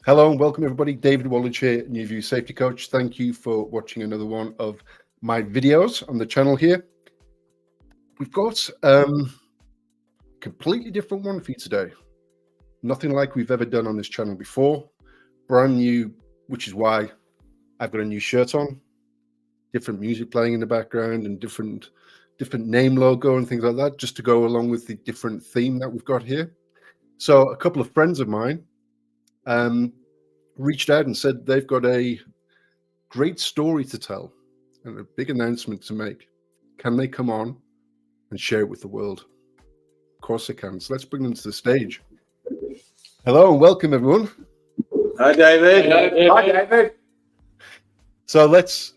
Hello and welcome everybody. David Wallach here, New View Safety Coach. Thank you for watching another one of my videos on the channel here. We've got a completely different one for you today. Nothing like we've ever done on this channel before. Brand new, which is why I've got a new shirt on, different music playing in the background and different name logo and things like that, just to go along with the different theme that we've got here. So a couple of friends of mine reached out and said they've got a great story to tell and a big announcement to make. Can they come on and share it with the world? Of course they can. So let's bring them to the stage. Hello and welcome everyone. Hi David. Hi David. So let's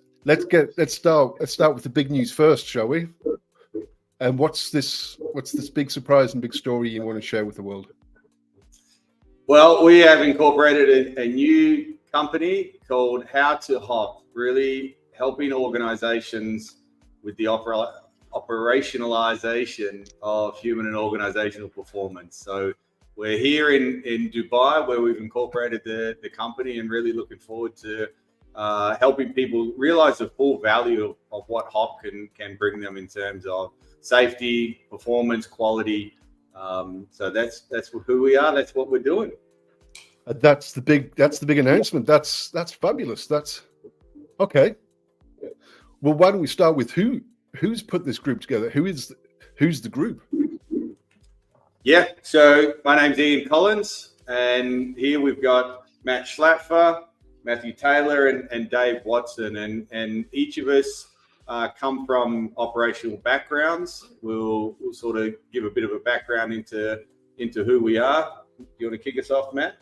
start with the big news first, shall we? And what's this big surprise and big story you want to share with the world? Well, we have incorporated a new company called How2HOP, really helping organizations with the operationalization of human and organizational performance. So we're here in Dubai, where we've incorporated the company, and really looking forward to helping people realize the full value of what HOP can bring them in terms of safety, performance, quality. So that's who we are. That's what we're doing. That's the big announcement. That's fabulous. That's okay. Well, why don't we start with who's put this group together? Who's the group? Yeah. So my name's Ian Collins, and here we've got Matt Schlapfer, Matthew Taylor, and Dave Watson, and each of us come from operational backgrounds. We'll sort of give a bit of a background into who we are. Do you want to kick us off, Matt?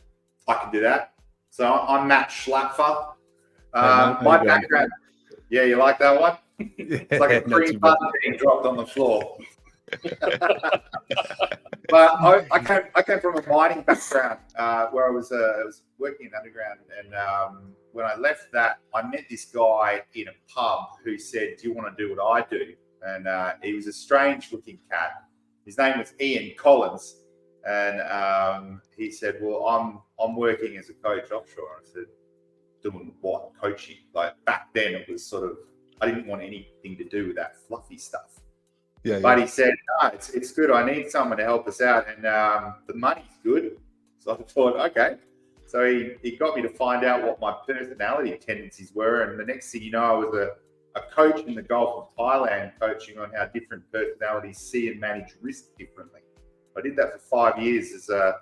I can do that. So I'm Matt Schlapfer. My background. Yeah, you like that one? It's like a cream button being dropped on the floor. But I came from a mining background where I was working in underground, and when I left that, I met this guy in a pub who said, "Do you want to do what I do?" And he was a strange-looking cat. His name was Ian Collins, and he said, "Well, I'm working as a coach offshore." I said, "Doing what? Coaching?" Like back then, it was sort of, I didn't want anything to do with that fluffy stuff. Yeah. But he said, "No, it's good. I need someone to help us out, and the money's good." So I thought, okay. So he got me to find out what my personality tendencies were, and the next thing you know, I was a coach in the Gulf of Thailand, coaching on how different personalities see and manage risk differently. I did that for 5 years as a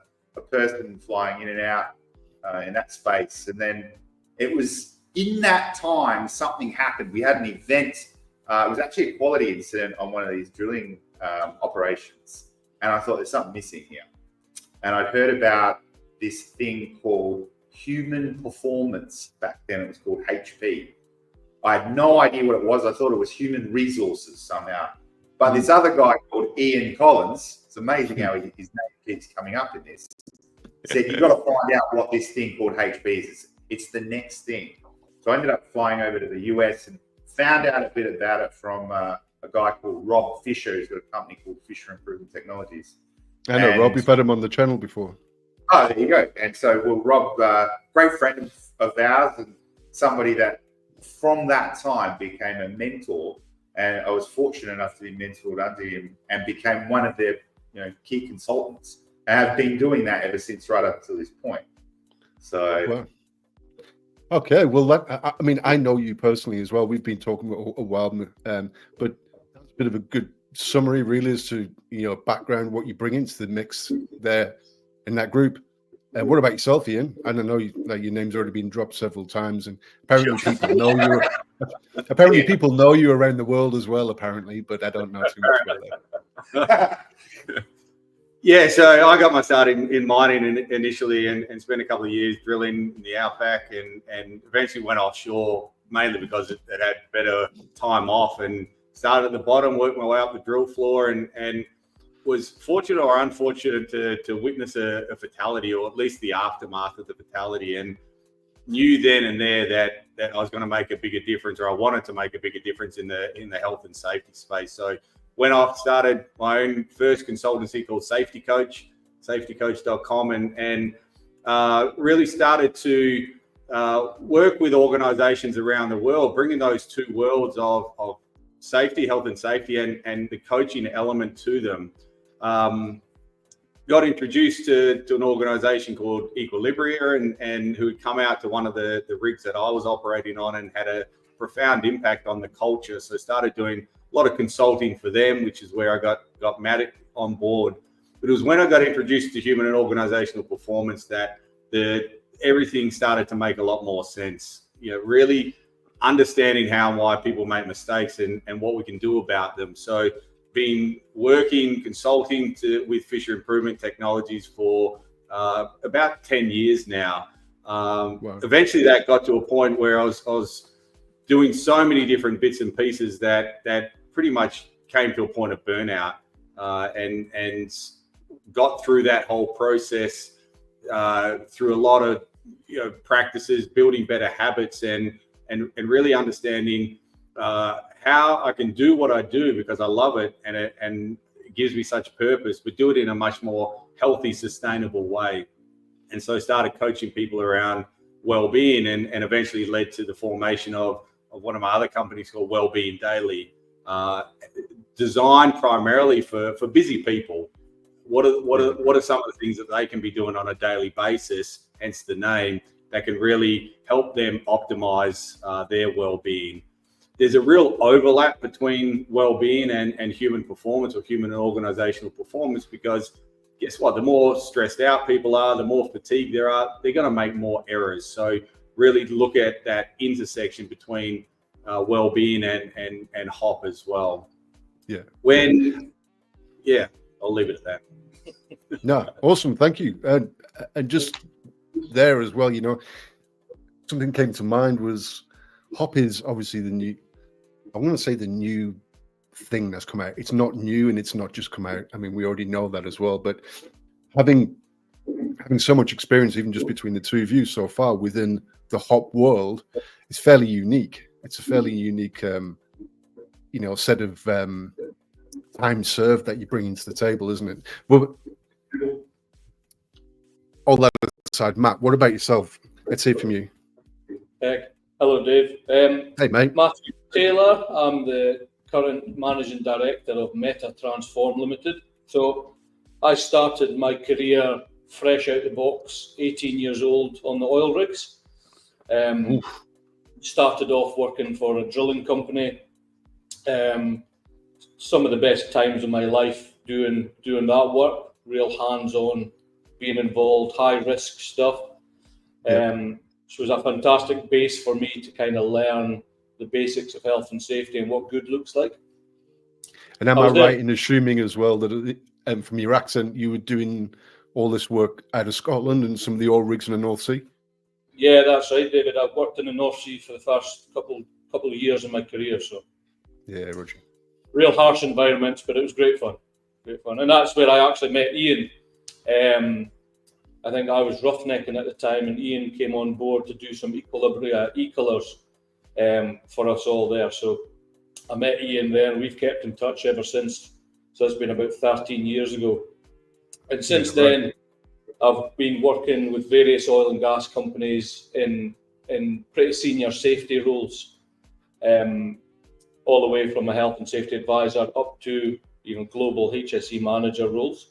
person flying in and out in that space, and then it was in that time something happened. We had an event. It was actually a quality incident on one of these drilling operations. And I thought there's something missing here. And I'd heard about this thing called human performance. Back then it was called HP. I had no idea what it was. I thought it was human resources somehow. But this other guy called Ian Collins, it's amazing how his name keeps coming up in this, said, "You've got to find out what this thing called HP is. It's the next thing." So I ended up flying over to the US and found out a bit about it from a guy called Rob Fisher, who's got a company called Fisher Improvement Technologies. I know Rob. We've had him on the channel before. Oh, there you go. And so, well, Rob, great friend of ours, and somebody that from that time became a mentor. And I was fortunate enough to be mentored under him and became one of their key consultants. And have been doing that ever since, right up to this point. So. Wow. Okay, well, I mean, I know you personally as well. We've been talking a while, but that's a bit of a good summary, really, as to background, what you bring into the mix there in that group. And what about yourself, Ian? I don't know, your name's already been dropped several times, and apparently people know you. Apparently, people know you around the world as well. Apparently, but I don't know too much about that. Yeah, so I got my start in mining initially and spent a couple of years drilling in the outback and eventually went offshore, mainly because it had better time off, and started at the bottom, worked my way up the drill floor, and was fortunate or unfortunate to witness a fatality, or at least the aftermath of the fatality, and knew then and there that I was going to make a bigger difference, or I wanted to make a bigger difference in the health and safety space. So went off, started my own first consultancy called Safety Coach, safetycoach.com, and really started to work with organizations around the world, bringing those two worlds of safety, health and safety, and the coaching element to them. Got introduced to an organization called Equilibria, and who had come out to one of the rigs that I was operating on and had a profound impact on the culture. So started doing a lot of consulting for them, which is where I got Matt on board. But it was when I got introduced to human and organizational performance that everything started to make a lot more sense. Really understanding how and why people make mistakes and what we can do about them. So been working, consulting with Fisher Improvement Technologies for about 10 years now. Wow. Eventually that got to a point where I was doing so many different bits and pieces that pretty much came to a point of burnout, and got through that whole process through a lot of practices, building better habits, and really understanding how I can do what I do because I love it, and it gives me such purpose, but do it in a much more healthy, sustainable way. And so I started coaching people around well-being, and eventually led to the formation of one of my other companies called Wellbeing Daily, designed primarily for busy people. What are some of the things that they can be doing on a daily basis, hence the name, that can really help them optimize their well-being? There's a real overlap between well-being and human performance, or human and organizational performance, because guess what? The more stressed out people are, the more fatigued they're going to make more errors. So really look at that intersection between well-being and HOP as well. Yeah. I'll leave it at that. No, awesome. Thank you. And just there as well, something came to mind was HOP is obviously the new thing that's come out. It's not new, and it's not just come out. I mean, we already know that as well, but having so much experience, even just between the two of you so far within the HOP world, is fairly unique. It's a fairly unique, set of time served that you bring into the table, isn't it? Well, all that aside, Matt, what about yourself? Let's hear from you. Hello, Dave. Hey, mate. Matthew Taylor. I'm the current managing director of Meta Transform Limited. So I started my career fresh out the box, 18 years old, on the oil rigs. Started off working for a drilling company. Some of the best times of my life doing that work, real hands-on, being involved, high-risk stuff. Which was a fantastic base for me to kind of learn the basics of health and safety and what good looks like. And am I right in assuming as well that from your accent, you were doing all this work out of Scotland and some of the oil rigs in the North Sea? Yeah, that's right, David. I've worked in the North Sea for the first couple of years in my career. So yeah, Roger. Real harsh environments, but it was great fun. Great fun. And that's where I actually met Ian. I think I was roughnecking at the time, and Ian came on board to do some e-colours for us all there. So I met Ian there, and we've kept in touch ever since. So it's been about 13 years ago. And since then, I've been working with various oil and gas companies in pretty senior safety roles, all the way from a health and safety advisor up to even global HSE manager roles.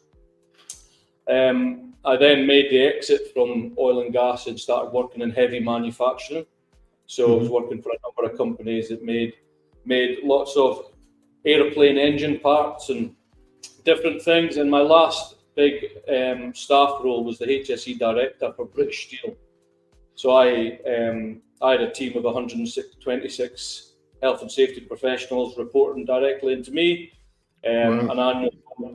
I then made the exit from oil and gas and started working in heavy manufacturing. So I was working for a number of companies that made lots of aeroplane engine parts and different things. And my last big staff role was the HSE director for British Steel. So I had a team of 126 health and safety professionals reporting directly into me. An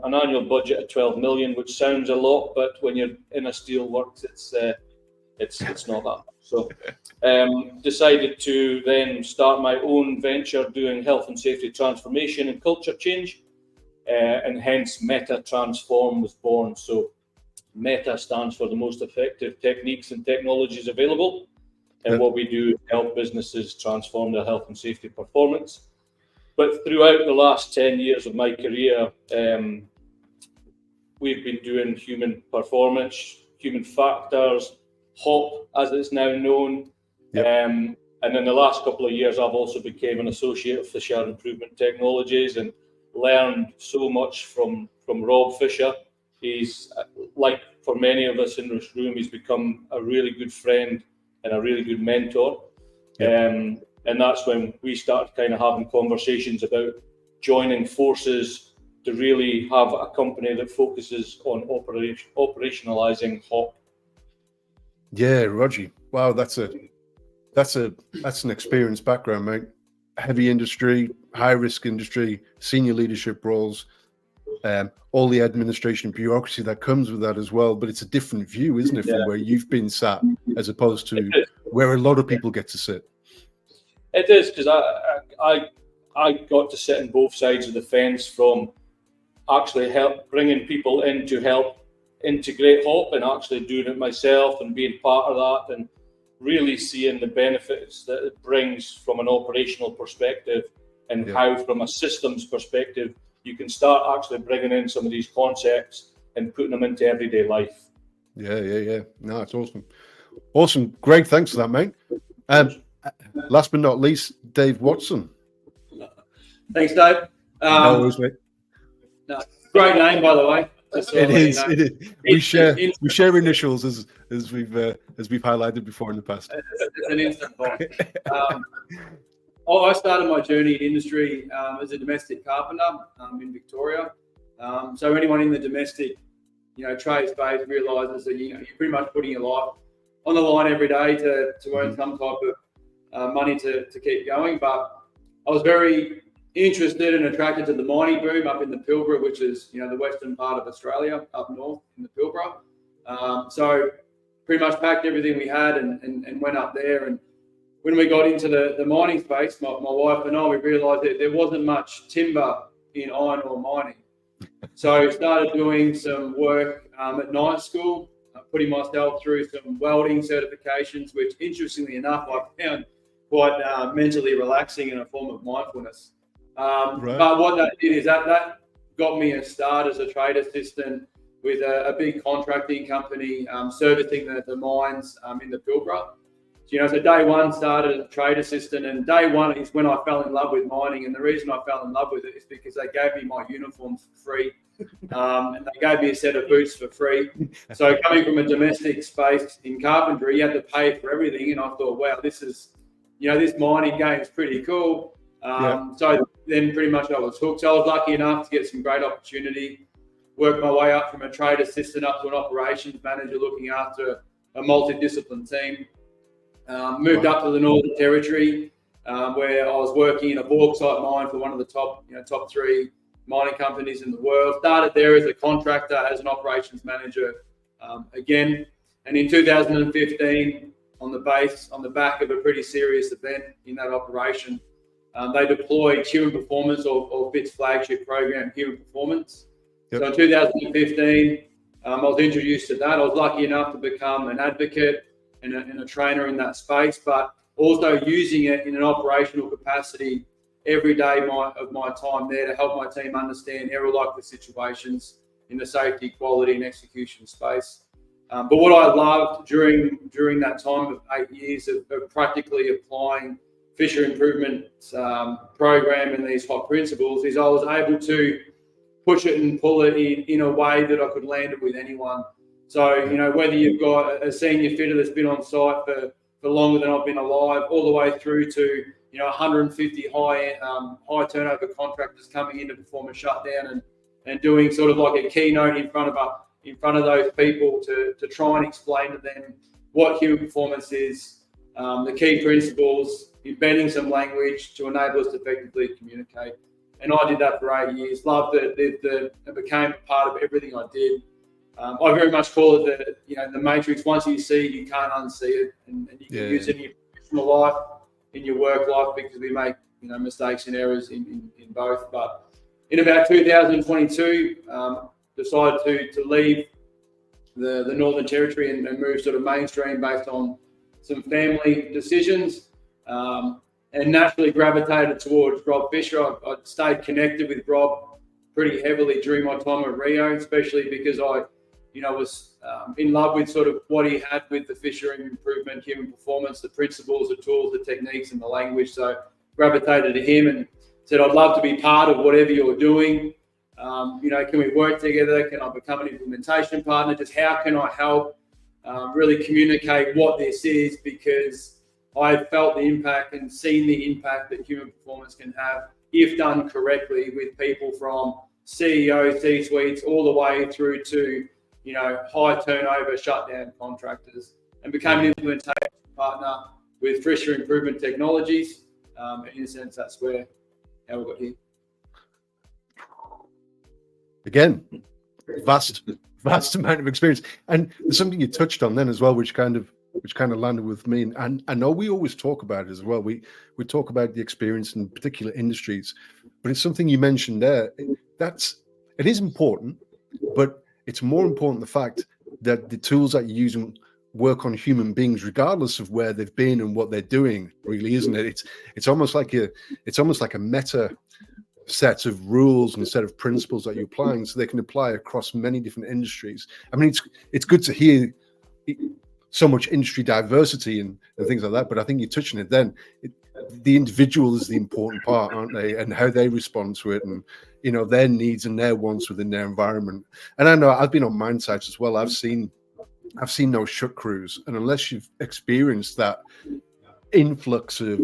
annual budget of 12 million, which sounds a lot, but when you're in a steel works, it's not that much. So decided to then start my own venture doing health and safety transformation and culture change, and hence Meta Transform was born. So Meta stands for the most effective techniques and technologies available, and what we do is help businesses transform their health and safety performance. But throughout the last 10 years of my career, we've been doing human performance, human factors, HOP as it's now known. Yep. And in the last couple of years, I've also became an associate of Fisher Improvement Technologies and learned so much from Rob Fisher. He's, like for many of us in this room, he's become a really good friend and a really good mentor. Yep. And that's when we started kind of having conversations about joining forces to really have a company that focuses on operationalizing HOP. Yeah, Roger. Wow, that's an experienced background, mate. Heavy industry, high risk industry, senior leadership roles, all the administration bureaucracy that comes with that as well. But it's a different view, isn't it, from where you've been sat as opposed to where a lot of people get to sit. It is, because I got to sit on both sides of the fence, from actually bringing people in to help integrate HOP and actually doing it myself and being part of that, and really seeing the benefits that it brings from an operational perspective, and how from a systems perspective you can start actually bringing in some of these concepts and putting them into everyday life. Yeah. No, it's awesome. Greg, thanks for that, mate. Last but not least, Dave Watson. Thanks, Dave. No worries, mate. No, great name, by the way. It is. We share initials as we've highlighted before in the past. It's an instant bond. I started my journey in industry as a domestic carpenter in Victoria. So anyone in the domestic, trade space realises that you're pretty much putting your life on the line every day to earn some type of money to keep going. But I was very interested and attracted to the mining boom up in the Pilbara, which is the western part of Australia, up north in the Pilbara. So pretty much packed everything we had and went up there. And when we got into the mining space, my wife and I, we realised that there wasn't much timber in iron ore mining. So started doing some work at night school, putting myself through some welding certifications, which interestingly enough I found quite mentally relaxing and a form of mindfulness. Right. But what that did is that got me a start as a trade assistant with a big contracting company servicing the mines in the Pilbara. So day one started as a trade assistant, and day one is when I fell in love with mining. And the reason I fell in love with it is because they gave me my uniform for free, and they gave me a set of boots for free. So coming from a domestic space in carpentry, you had to pay for everything, and I thought, wow, this is, this mining game is pretty cool. So then pretty much I was hooked. So I was lucky enough to get some great opportunity, work my way up from a trade assistant up to an operations manager looking after a multidiscipline team. Moved up to the Northern Territory, where I was working in a bauxite mine for one of the top 3 mining companies in the world. Started there as a contractor, as an operations manager again. And in 2015, on the back of a pretty serious event in that operation, they deployed Human Performance or FIT's flagship program, Human Performance. Yep. So in 2015, I was introduced to that. I was lucky enough to become an advocate and a trainer in that space, but also using it in an operational capacity every day of my time there to help my team understand error-likely situations in the safety, quality, and execution space. But what I loved during that time of 8 years of practically applying Fisher Improvement program and these HOP principles is I was able to push it and pull it in a way that I could land it with anyone. So, whether you've got a senior fitter that's been on site for longer than I've been alive, all the way through to, 150 high turnover contractors coming in to perform a shutdown and doing sort of like a keynote in front of those people to try and explain to them what human performance is, the key principles, embedding some language to enable us to effectively communicate. And I did that for 8 years. Loved it. It became part of everything I did. I very much call it the matrix. Once you see it, you can't unsee it, and you can use it in your professional life, in your work life, because we make mistakes and errors in both. But in about 2022, decided to leave the Northern Territory and move sort of mainstream based on some family decisions, and naturally gravitated towards Rob Fisher. I stayed connected with Rob pretty heavily during my time at Rio, especially because I was in love with sort of what he had with the Fisher improvement, human performance, the principles, the tools, the techniques, and the language. So gravitated to him and said, I'd love to be part of whatever you're doing. Can we work together? Can I become an implementation partner? Just how can I help really communicate what this is? Because I've felt the impact and seen the impact that human performance can have if done correctly with people from CEOs, C-suites, all the way through to, high turnover, shutdown contractors, and became an implementation partner with Fisher Improvement Technologies. In a sense, that's how we got here. Again, vast amount of experience, and there's something you touched on then as well, which kind of landed with me. And I know we always talk about it as well. We talk about the experience in particular industries, but it's something you mentioned there. It is important, but it's more important the fact that the tools that you're using work on human beings, regardless of where they've been and what they're doing. Really, isn't it? It's almost like a meta set of rules and a set of principles that you're applying, so they can apply across many different industries. I mean, it's good to hear so much industry diversity and things like that, but I think you're touching it then. The individual is the important part, aren't they? And how they respond to it, and their needs and their wants within their environment. And I know I've been on mine sites as well. I've seen those shut crews, and unless you've experienced that influx of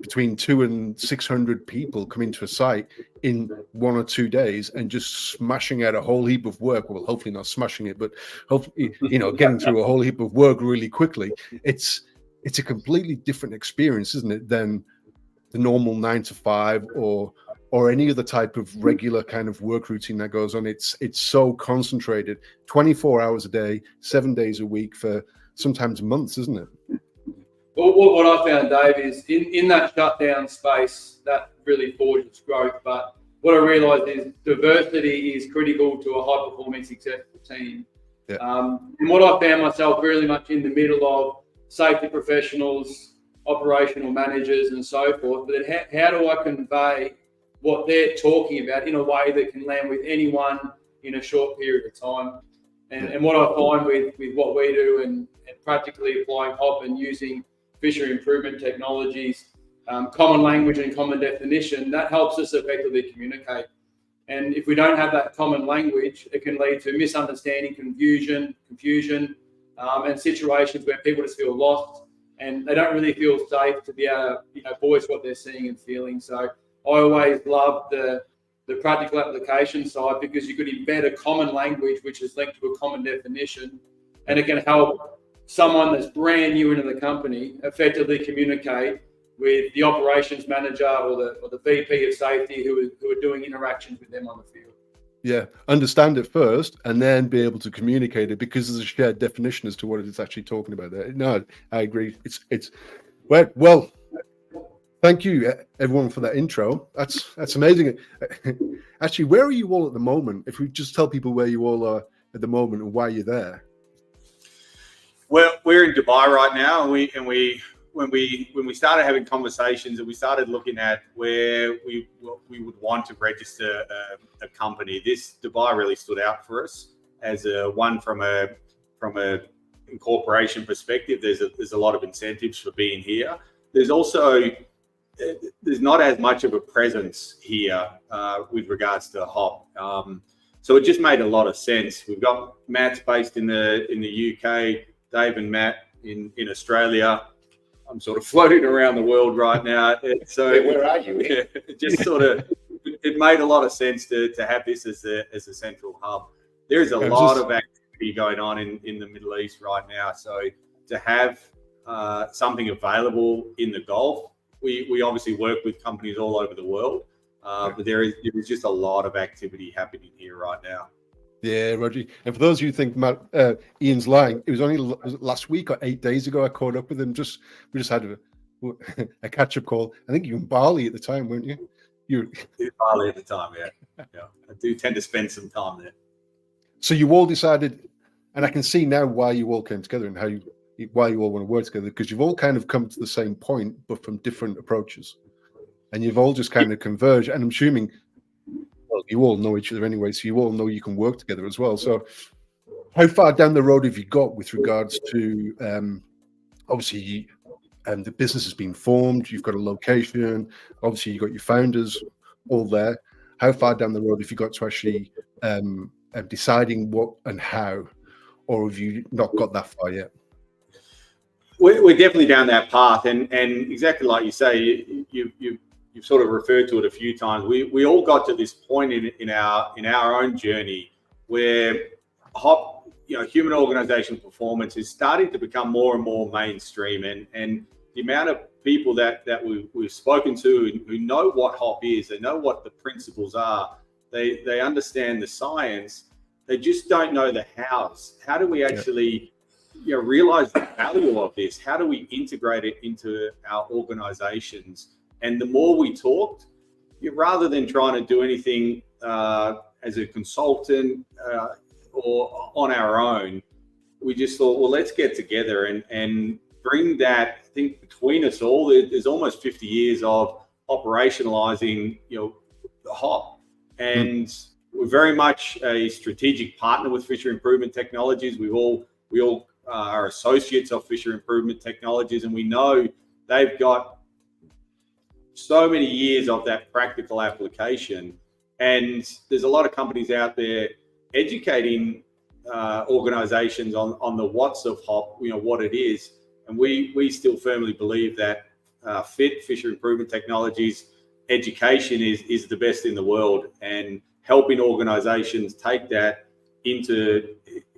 between 200 and 600 people coming to a site in 1 or 2 days and just smashing out a whole heap of work, well, hopefully not smashing it, but hopefully, getting through a whole heap of work really quickly, it's a completely different experience, isn't it, than the normal 9 to 5 or any other type of regular kind of work routine that goes on. It's so concentrated, 24 hours a day, 7 days a week for sometimes months, isn't it? Well, what I found, Dave, is in that shutdown space, that really forges growth. But what I realised is diversity is critical to a high-performing, successful team. Yeah. And what I found myself really much in the middle of safety professionals, operational managers, and so forth. But then how do I convey what they're talking about in a way that can land with anyone in a short period of time? And what I find with what we do and practically applying HOP and using Fisher Improvement Technologies, common language and common definition, that helps us effectively communicate. And if we don't have that common language, it can lead to misunderstanding, confusion, and situations where people just feel lost and they don't really feel safe to be able to voice what they're seeing and feeling. So I always love the practical application side, because you could embed a common language which is linked to a common definition, and it can help someone that's brand new into the company effectively communicate with the operations manager or the VP of safety who are doing interactions with them on the field. Yeah, understand it first and then be able to communicate it, because there's a shared definition as to what it's actually talking about there. No, I agree. It's well, thank you everyone for that intro. That's amazing. Actually, where are you all at the moment? If we just tell people where you all are at the moment and why you're there. Well, we're in Dubai right now, and when we started having conversations and we started looking at where we would want to register a company, this Dubai really stood out for us as one from a incorporation perspective. There's a lot of incentives for being here. There's not as much of a presence here with regards to HOP. So it just made a lot of sense. We've got Matt's based in the UK, Dave and Matt in Australia. I'm sort of floating around the world right now. So where are you? It just it made a lot of sense to have this as a central hub. There's a lot of activity going on in the Middle East right now. So to have something available in the Gulf, we obviously work with companies all over the world, but there is just a lot of activity happening here right now. Yeah, Roger. And for those of you who think Ian's lying, it was only last week or 8 days ago I caught up with him. We just had a catch-up call. I think you were in Bali at the time, weren't you? You were in Bali at the time, yeah. I do tend to spend some time there. So you all decided, and I can see now why you all came together and why you all want to work together, because you've all kind of come to the same point, but from different approaches. And you've all just kind of converged. And I'm assuming, well, you all know each other anyway, so you all know you can work together as well. So How far down the road have you got with regards to obviously the business has been formed, you've got a location, obviously you've got your founders all there. How far down the road have you got to actually deciding what and how, or have you not got that far yet? We're definitely down that path, and exactly like you say, you've sort of referred to it a few times. We all got to this point in our own journey where HOP, human organizational performance is starting to become more and more mainstream, and the amount of people that we've spoken to who know what HOP is, they know what the principles are, they understand the science, they just don't know the hows. How do we actually realize the value of this? How do we integrate it into our organizations? And the more we talked, rather than trying to do anything as a consultant or on our own, we just thought, well, let's get together and bring that. I think between us all, there's almost 50 years of operationalizing, the HOP, and we're very much a strategic partner with Fisher Improvement Technologies. We all are associates of Fisher Improvement Technologies, and we know they've got so many years of that practical application. And there's a lot of companies out there educating organizations on the what's of HOP, what it is. And we still firmly believe that Fisher Improvement Technologies education is the best in the world, and helping organizations take that into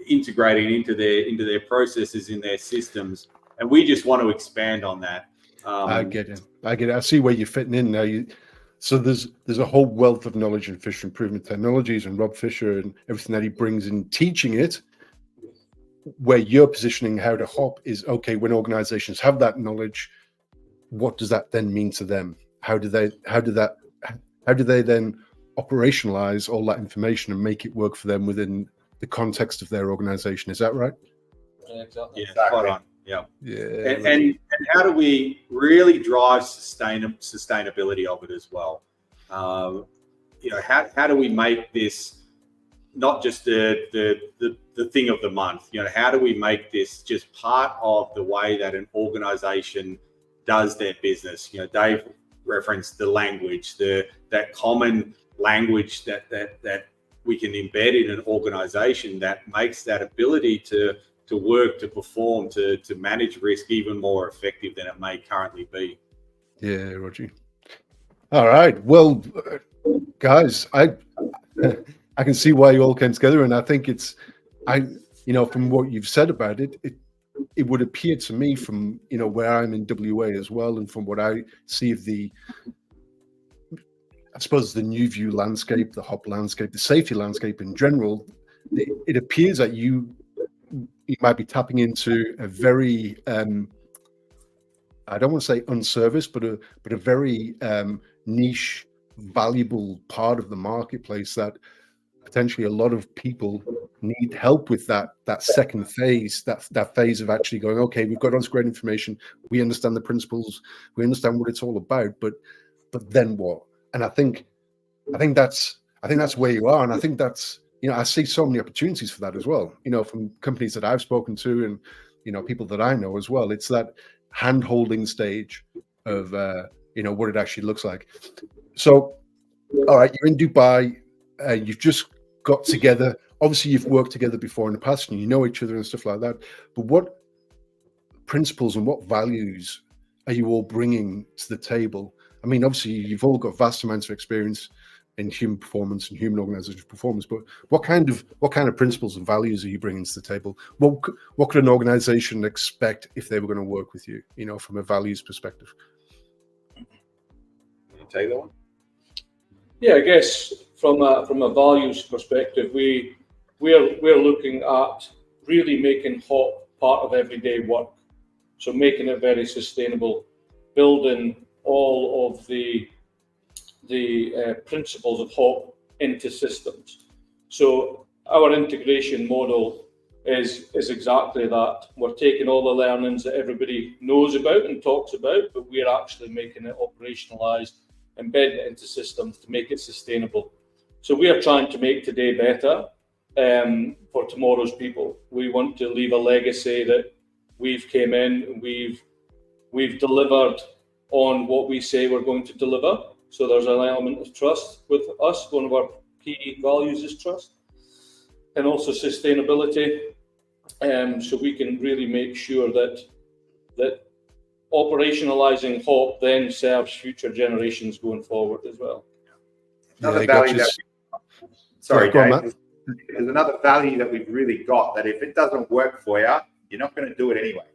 integrating into their processes, in their systems. And we just want to expand on that. I get it. I see where you're fitting in now. So there's a whole wealth of knowledge in Fisher Improvement Technologies and Rob Fisher and everything that he brings in teaching it. Where you're positioning How2HOP is, okay, when organizations have that knowledge, what does that then mean to them? How do they then operationalize all that information and make it work for them within the context of their organization? Is that right? Yeah, exactly. Yeah, spot on. Yeah. Yeah. And how do we really drive sustainability of it as well? How do we make this not just the thing of the month? How do we make this just part of the way that an organization does their business? Dave referenced the language, that common language that we can embed in an organization that makes that ability to work, to perform, to manage risk even more effective than it may currently be. Yeah, Roger. All right. Well, guys, I can see why you all came together, and I think from what you've said about it, it would appear to me from where I'm in WA as well, and from what I see of the new view landscape, the HOP landscape, the safety landscape in general, it appears that you might be tapping into a very I don't want to say unserviced, but a very niche, valuable part of the marketplace that potentially a lot of people need help with, that second phase, that phase of actually going, okay, we've got all this great information, we understand the principles, we understand what it's all about, but then what? And I think that's where you are, and I think that's I see so many opportunities for that as well. From companies that I've spoken to, and people that I know as well. It's that hand-holding stage of what it actually looks like. So, all right, you're in Dubai. You've just got together. Obviously, you've worked together before in the past, and you know each other and stuff like that. But what principles and what values are you all bringing to the table? I mean, obviously, you've all got vast amounts of experience in human performance and human organizational performance. But what kind of principles and values are you bringing to the table? What could an organization expect if they were going to work with you? From a values perspective. Can you take that one? Yeah, I guess from a values perspective, we're looking at really making HOP part of everyday work. So making it very sustainable, building all of the principles of HOP into systems. So our integration model is exactly that. We're taking all the learnings that everybody knows about and talks about, but we're actually making it operationalized, embedding it into systems to make it sustainable. So we are trying to make today better. for tomorrow's people. We want to leave a legacy that we've came in, we've delivered on what we say we're going to deliver. So there's an element of trust with us. One of our key values is trust, and also sustainability. So we can really make sure that operationalizing HOP then serves future generations going forward as well. Another Yeah, value gotcha. sorry, Yeah, go on, Dave. There's another value that we've really got, that if it doesn't work for you, you're not going to do it anyway.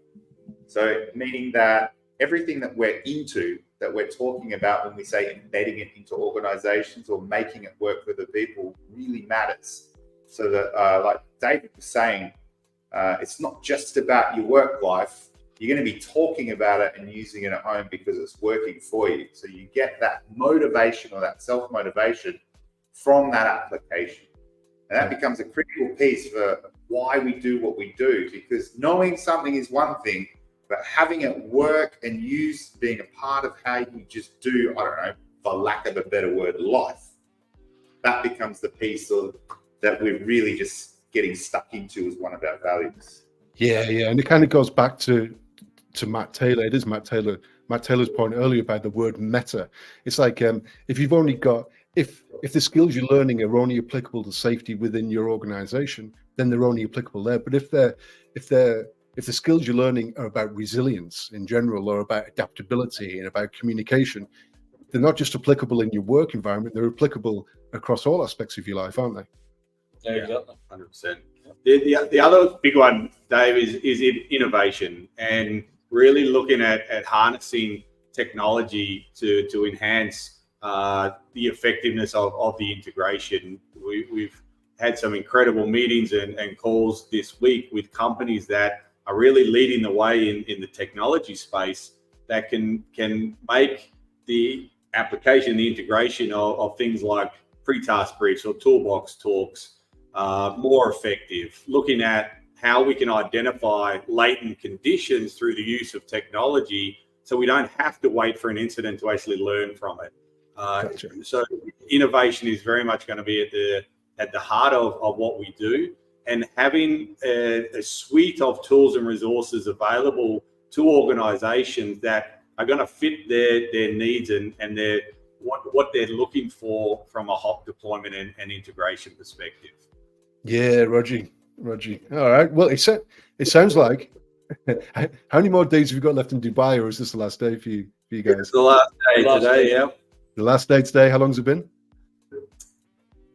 So meaning that everything that we're into, that we're talking about when we say embedding it into organizations or making it work for the people, really matters. So that, like David was saying, it's not just about your work life. You're going to be talking about it and using it at home because it's working for you. So you get that motivation or that self-motivation from that application. And that becomes a critical piece for why we do what we do, because knowing something is one thing, but having it work and being a part of how you just do, I don't know, for lack of a better word, life, that becomes the piece that we're really just getting stuck into as one of our values. Yeah, and it kind of goes back to Matt Taylor. It is Matt Taylor's point earlier about the word meta. It's like if you've only got if the skills you're learning are only applicable to safety within your organization, then they're only applicable there. But if the skills you're learning are about resilience in general, or about adaptability and about communication, they're not just applicable in your work environment, they're applicable across all aspects of your life, aren't they? Yeah, exactly. 100%. The other big one, Dave, is innovation, and really looking at harnessing technology to enhance the effectiveness of the integration. We've had some incredible meetings and calls this week with companies that are really leading the way in the technology space that can make the application, the integration of things like pre-task briefs or toolbox talks more effective, looking at how we can identify latent conditions through the use of technology so we don't have to wait for an incident to actually learn from it. Gotcha. So innovation is very much going to be at the heart of what we do, and having a suite of tools and resources available to organizations that are going to fit their needs and their what they're looking for from a HOP deployment and integration perspective. Yeah, Roger. All right. Well, it sounds like. How many more days have you got left in Dubai, or is this the last day for you guys? It's the last day today, yeah. The last day today. How long's it been?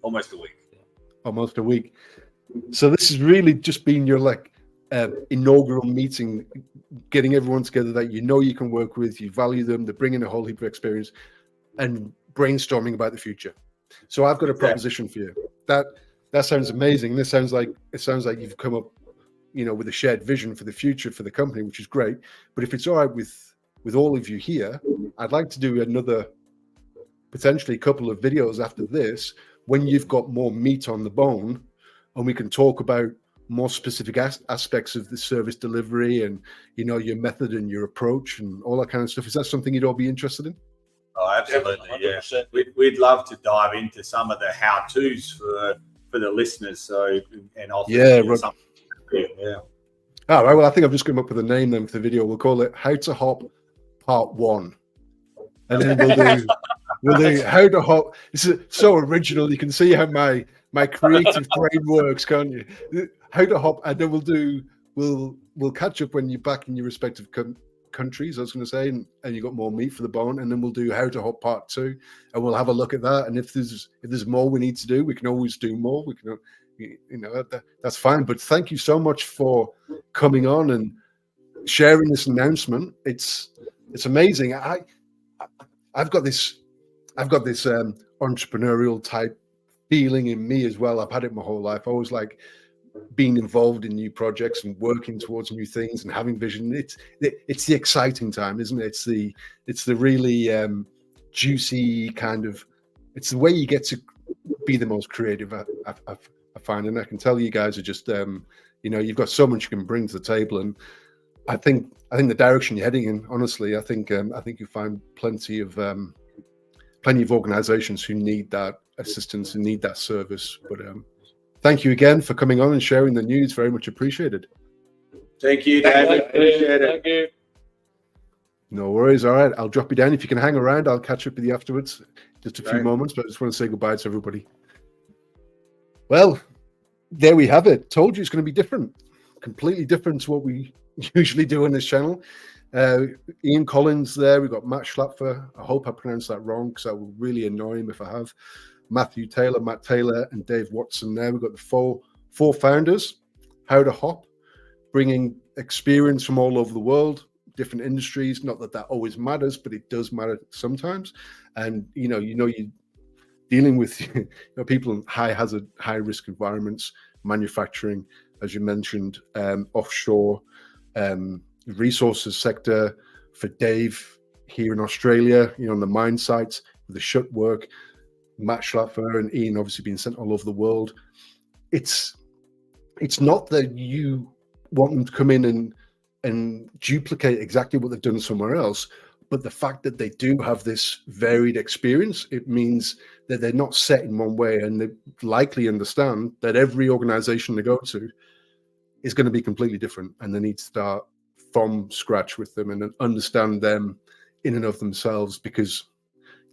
Almost a week. Almost a week. So this has really just been your inaugural meeting, getting everyone together that you can work with, you value them, they're bringing a whole heap of experience, and brainstorming about the future. So I've got a proposition for you. That sounds amazing. It sounds like you've come up, with a shared vision for the future for the company, which is great. But if it's all right with all of you here, I'd like to do another potentially couple of videos after this when you've got more meat on the bone, and we can talk about more specific aspects of the service delivery and your method and your approach and all that kind of stuff. Is that something you'd all be interested in? Oh, absolutely, yeah. 100%. We'd love to dive into some of the how-tos for the listeners. So and also something. Yeah. All right. Well, I think I've just come up with a name then for the video. We'll call it How to Hop Part 1, and then we'll do How to Hop. This is so original. You can see how my creative brain works, can't you? How to Hop, and then we'll catch up when you're back in your respective countries, I was going to say, and you got more meat for the bone, and then we'll do How to Hop Part 2, and we'll have a look at that. And if there's more we need to do, we can always do more. We can, that's fine. But thank you so much for coming on and sharing this announcement. It's amazing. I've got this entrepreneurial type feeling in me as well. I've had it my whole life. I always like being involved in new projects and working towards new things and having vision. It's the exciting time, isn't it? It's the really juicy kind of. It's the way you get to be the most creative. I find, and I can tell you guys are just you've got so much you can bring to the table, and I think the direction you're heading in, honestly, I think you find plenty of organizations who need that assistance and need that service. But thank you again for coming on and sharing the news. Very much appreciated. Thank you, David. Appreciate it. Thank you. No worries. All right, I'll drop you down. If you can hang around, I'll catch up with you afterwards. Just a few Right. moments, but I just want to say goodbye to everybody. Well, there we have it. Told you it's going to be different, completely different to what we usually do on this channel. Ian Collins there. We've got Matt Schlapfer. I hope I pronounced that wrong because that will really annoy him if I have. Matthew Taylor, Matt Taylor, and Dave Watson there. We've got the four founders, How2HOP, bringing experience from all over the world, different industries. Not that always matters, but it does matter sometimes. And you're dealing with people in high hazard, high risk environments, manufacturing, as you mentioned, offshore, resources sector. For Dave here in Australia, on the mine sites with the shut work, Matt Schlapfer and Ian obviously being sent all over the world. It's not that you want them to come in and duplicate exactly what they've done somewhere else, but the fact that they do have this varied experience, it means that they're not set in one way, and they likely understand that every organization they go to is going to be completely different, and they need to start from scratch with them and understand them in and of themselves, because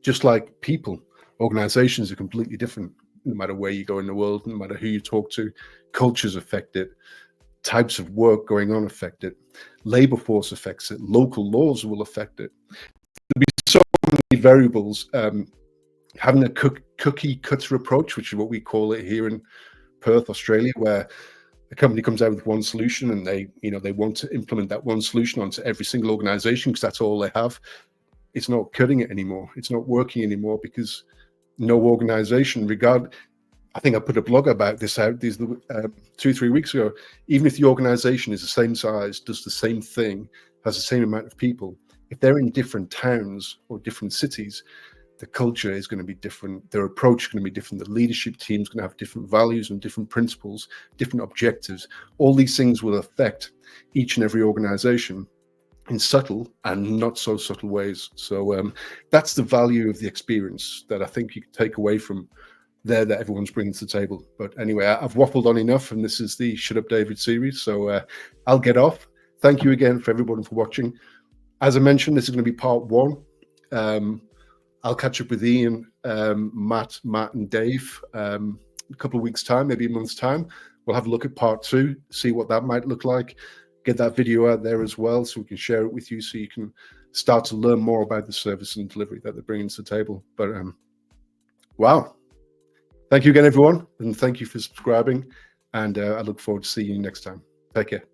just like people, organizations are completely different no matter where you go in the world, no matter who you talk to. Cultures affect it, types of work going on affect it, labor force affects it, local laws will affect it. There'll be so many variables. Having a cookie cutter approach, which is what we call it here in Perth, Australia, where a company comes out with one solution and they want to implement that one solution onto every single organization because that's all they have. It's not cutting it anymore. It's not working anymore, because no organization, I think I put a blog about this out 2-3 weeks ago. Even if the organization is the same size, does the same thing, has the same amount of people, if they're in different towns or different cities, the culture is going to be different. Their approach is going to be different. The leadership team is going to have different values and different principles, different objectives. All these things will affect each and every organization in subtle and not so subtle ways. So that's the value of the experience that I think you can take away from there that everyone's bringing to the table. But anyway, I've waffled on enough, and this is the Shut Up David series. So I'll get off. Thank you again for everybody for watching. As I mentioned, this is going to be part 1. I'll catch up with Ian, Matt, and Dave a couple of weeks' time, maybe a month's time. We'll have a look at part 2, see what that might look like. Get that video out there as well so we can share it with you, so you can start to learn more about the service and delivery that they're bringing to the table. But wow. Thank you again, everyone, and thank you for subscribing. And I look forward to seeing you next time. Take care.